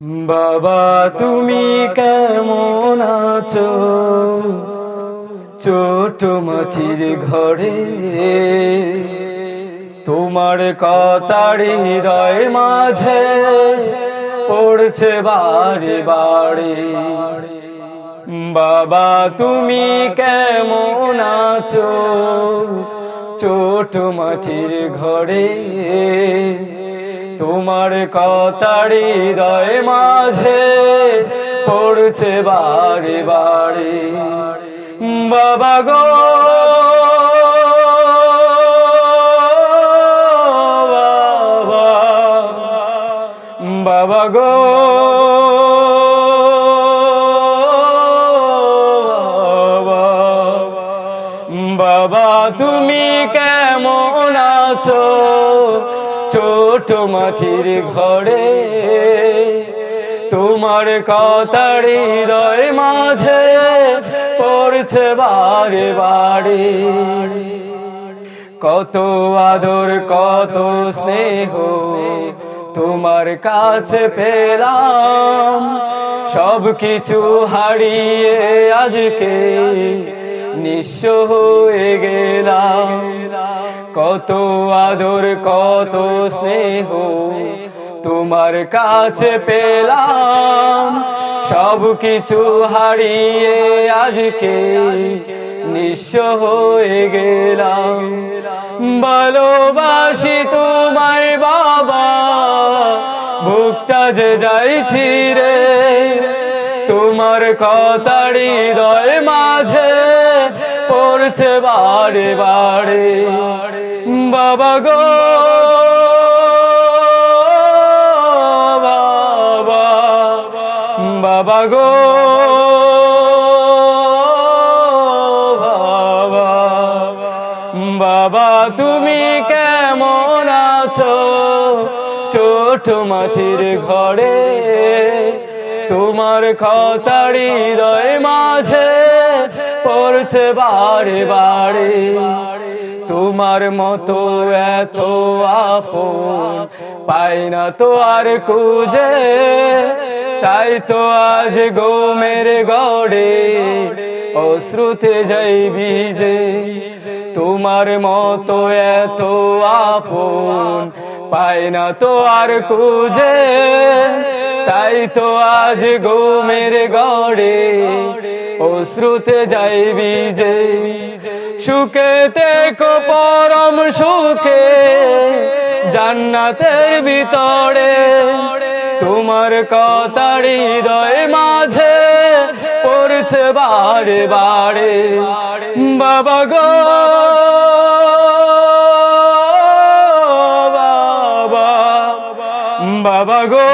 বাবা তুমি কেমন আছো? ছোট মাটির ঘরে তোমার কথার হৃদয় মাঝে পড়ছে বারে বারে। বাবা তুমি কেমন আছো? ছোট মাটির ঘরে তোমার কথার হৃদয় মাঝে পড়ছে বারে বারে। বাবা গো বাবা, বাবা গো বাবা তুমি কেমন আছো? ছোট মাটির ঘরে তোমার কথার হৃদয় মাঝে পড়ছে বারে বারে। কত আদর কত স্নেহ তোমার কাছে পেলাম, সব কিছু হারিয়ে আজকে নিঃস্ব হয়ে গেলাম। কত আদর কত স্নেহ তোমার কাছে পেলাম, সব কিছু হারিয়ে আজকে নিঃস্ব হয়ে গেলাম। ভালোবাসি তোমায় বাবা, বুকটা যে যাইছি রে, তোমার কথার হৃদয় মাঝে পড়ছে বারে বারে। বাবা গো বাবা, বাবা গো বাবা, বাবা তুমি কেমন আছো? ছোট মাটির ঘরে তোমার কথার হৃদয় মাঝে পড়ছে বারে বারে। তোমার মতো এত আপন পাই না তো আর খুঁজে, তাই তো আজ গো মেরে গড়ে অশ্রুতে যাই ভিজে। তোমার মতো এত আপন পাই না তো আর খুঁজে, তাই তো আজ গো মেরে গড়ে অশ্রুতে যাই ভিজে। সুখে থেকো পরম সুখে জান্নাতের ভিতরে, তোমার কথার হৃদয় মাঝে পড়ছে বারে বারে। বাবা গো বাবা, বাবা গো